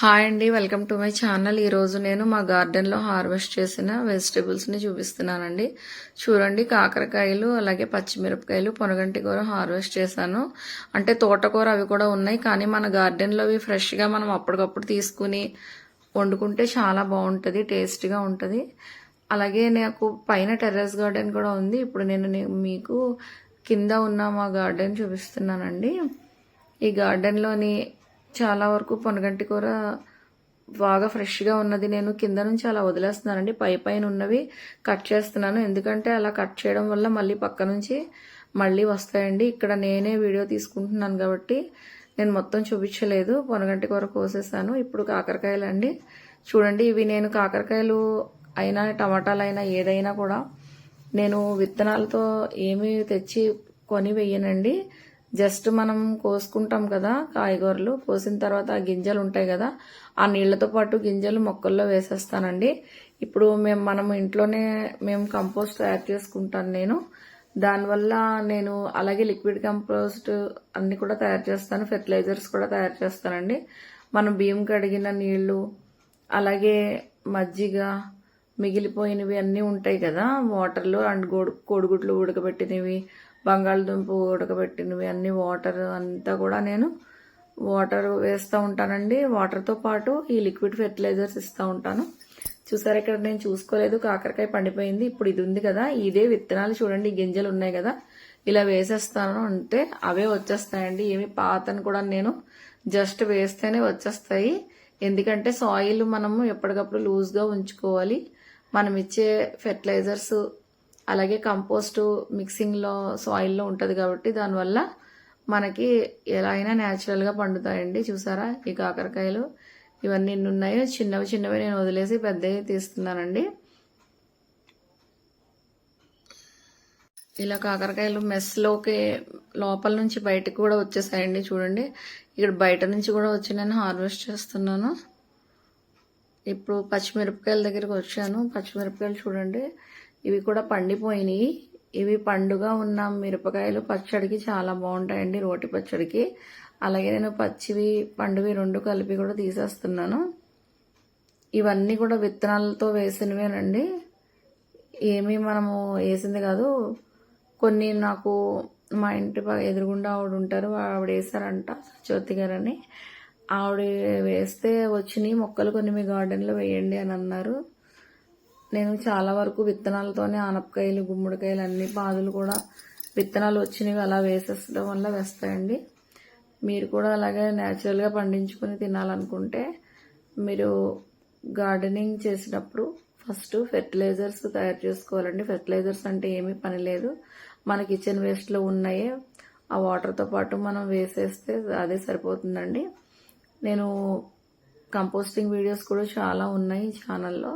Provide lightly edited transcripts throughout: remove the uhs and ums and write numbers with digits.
Hi అండి, welcome to my channel. ఈరోజు నేను మా గార్డెన్లో హార్వెస్ట్ చేసిన వెజిటేబుల్స్ని చూపిస్తున్నానండి. చూడండి, కాకరకాయలు అలాగే పచ్చిమిరపకాయలు, పొనగంటి కూర హార్వెస్ట్ చేశాను. అంటే తోటకూర అవి కూడా ఉన్నాయి, కానీ మన గార్డెన్లో అవి ఫ్రెష్గా మనం అప్పటికప్పుడు తీసుకుని వండుకుంటే చాలా బాగుంటుంది, టేస్టీగా ఉంటుంది. అలాగే నాకు పైన టెర్రస్ గార్డెన్ కూడా ఉంది. ఇప్పుడు నేను మీకు కింద ఉన్న మా గార్డెన్ చూపిస్తున్నానండి. ఈ గార్డెన్లోని చాలా వరకు పొనగంటి కూర బాగా ఫ్రెష్గా ఉన్నది నేను కింద నుంచి అలా వదిలేస్తున్నానండి. పైన ఉన్నవి కట్ చేస్తున్నాను, ఎందుకంటే అలా కట్ చేయడం వల్ల మళ్ళీ పక్క నుంచి మళ్ళీ వస్తాయండి. ఇక్కడ నేనే వీడియో తీసుకుంటున్నాను కాబట్టి నేను మొత్తం చూపించలేదు. పొనగంటి కూర కోసేసాను. ఇప్పుడు కాకరకాయలు అండి. చూడండి, ఇవి నేను కాకరకాయలు అయినా టమాటాలు అయినా ఏదైనా కూడా నేను విత్తనాలతో ఏమీ తెచ్చి కొని వేయనండి. జస్ట్ మనం కోసుకుంటాం కదా కాయగూరలు, కోసిన తర్వాత ఆ గింజలు ఉంటాయి కదా, ఆ నీళ్లతో పాటు గింజలు మొక్కల్లో వేసేస్తానండి. ఇప్పుడు మనం ఇంట్లోనే కంపోస్ట్ తయారు చేసుకుంటాను నేను. దానివల్ల నేను అలాగే లిక్విడ్ కంపోస్ట్ అన్ని కూడా తయారు చేస్తాను, ఫెర్టిలైజర్స్ కూడా తయారు చేస్తానండి. మనం బియ్యం కడిగిన నీళ్లు అలాగే మజ్జిగ మిగిలిపోయినవి అన్నీ ఉంటాయి కదా వాటర్లో, అండ్ కోడిగుడ్లు ఉడకబెట్టినవి, బంగాళదుంప ఉడకబెట్టినవి అన్ని వాటర్ అంతా కూడా నేను వాటర్ వేస్తూ ఉంటానండి. వాటర్తో పాటు ఈ లిక్విడ్ ఫెర్టిలైజర్స్ ఇస్తూ ఉంటాను. చూసారా, ఇక్కడ నేను చూసుకోలేదు, కాకరకాయ పండిపోయింది. ఇప్పుడు ఇది ఉంది కదా, ఇదే విత్తనాలు. చూడండి, గింజలు ఉన్నాయి కదా, ఇలా వేసేస్తాను అంటే అవే వచ్చేస్తాయండి. ఏమి పాతని కూడా నేను జస్ట్ వేస్తేనే వచ్చేస్తాయి. ఎందుకంటే సాయిల్ మనము ఎప్పటికప్పుడు లూజ్గా ఉంచుకోవాలి. మనం ఇచ్చే ఫెర్టిలైజర్స్ అలాగే కంపోస్ట్ మిక్సింగ్లో సాయిల్లో ఉంటుంది కాబట్టి దానివల్ల మనకి ఎలా అయినా న్యాచురల్గా పండుతాయండి. చూసారా, ఈ కాకరకాయలు ఇవన్నీ ఎన్ని ఉన్నాయో, చిన్నవి నేను వదిలేసి పెద్దవి తీస్తున్నానండి. ఇలా కాకరకాయలు మెస్లోకి లోపల నుంచి బయటకు కూడా వచ్చేసాయండి. చూడండి, ఇక్కడ బయట నుంచి కూడా వచ్చి నేను హార్వెస్ట్ చేస్తున్నాను. ఇప్పుడు పచ్చిమిరపకాయల దగ్గరికి వచ్చాను. పచ్చిమిరపకాయలు చూడండి, ఇవి కూడా పండిపోయినాయి. ఇవి పండుగ ఉన్న మిరపకాయలు పచ్చడికి చాలా బాగుంటాయండి, రోటి పచ్చడికి. అలాగే నేను పచ్చివి పండువి రెండు కలిపి కూడా తీసేస్తున్నాను. ఇవన్నీ కూడా విత్తనాలతో వేసినవేనండి, ఏమీ మనము వేసింది కాదు. కొన్ని నాకు మా ఇంటి ఎదురుగుండా ఆవిడ ఉంటారు, ఆవిడ వేసారంట, సత్యవతి గారని. ఆవిడ వేస్తే వచ్చినాయి మొక్కలు, కొన్ని మీ గార్డెన్లో వేయండి అని అన్నారు. నేను చాలా వరకు విత్తనాలతోనే ఆనపకాయలు, గుమ్మడికాయలు అన్ని పాదులు కూడా విత్తనాలు వచ్చినవి అలా వేసేయడం వల్ల వేస్తాయండి. మీరు కూడా అలాగే న్యాచురల్గా పండించుకొని తినాలనుకుంటే మీరు గార్డెనింగ్ చేసినప్పుడు ఫస్ట్ ఫెర్టిలైజర్స్ తయారు చేసుకోవాలండి. ఫెర్టిలైజర్స్ అంటే ఏమీ పని లేదు, మన కిచెన్ వేస్ట్లో ఉన్నాయే ఆ వాటర్తో పాటు మనం వేసేస్తే అదే సరిపోతుందండి. నేను కంపోస్టింగ్ వీడియోస్ కూడా చాలా ఉన్నాయి ఛానల్లో,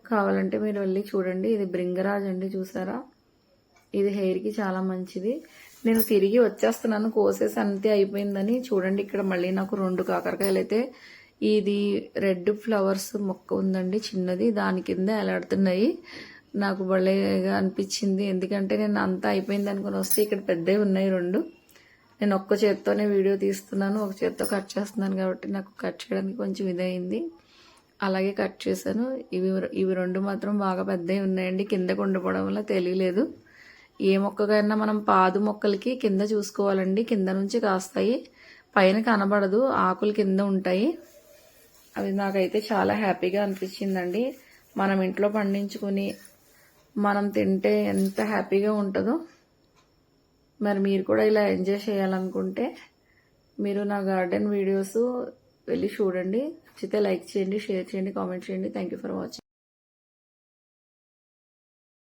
కావాలంటే మీరు వెళ్ళి చూడండి. ఇది బ్రింగరాజ్ అండి, చూసారా, ఇది హెయిర్కి చాలా మంచిది. నేను తిరిగి వచ్చేస్తున్నాను, కోసేసి అంతే అయిపోయిందని. చూడండి, ఇక్కడ మళ్ళీ నాకు 2 కాకరకాయలు అయితే, ఇది రెడ్ ఫ్లవర్స్ మొక్క ఉందండి చిన్నది, దాని కింద ఎలాడుతున్నాయి. నాకు భలేగా అనిపించింది, ఎందుకంటే నేను అంతా అయిపోయింది అనుకుని వస్తే ఇక్కడ పెద్దవి ఉన్నాయి 2. నేను ఒక్క చేత్తోనే వీడియో తీస్తున్నాను, ఒక చేత్తో కట్ చేస్తున్నాను కాబట్టి నాకు కట్ చేయడానికి కొంచెం ఇదైంది. అలాగే కట్ చేశాను. ఇవి 2 మాత్రం బాగా పెద్దవి ఉన్నాయండి. కిందకు ఉండిపోవడం వల్ల తెలియలేదు. ఏ మొక్కకైనా మనం పాదు మొక్కలకి కింద చూసుకోవాలండి, కింద నుంచి కాస్తాయి, పైన కనబడదు, ఆకులు కింద ఉంటాయి. అవి నాకైతే చాలా హ్యాపీగా అనిపించిందండి. మనం ఇంట్లో పండించుకుని మనం తింటే ఎంత హ్యాపీగా ఉంటుందో. మరి మీరు కూడా ఇలా ఎంజాయ్ చేయాలనుకుంటే మీరు నా గార్డెన్ వీడియోస్ వెళ్ళి చూడండి. నచ్చితే లైక్ చేయండి, షేర్ చేయండి, కామెంట్ చేయండి. Thank you for watching.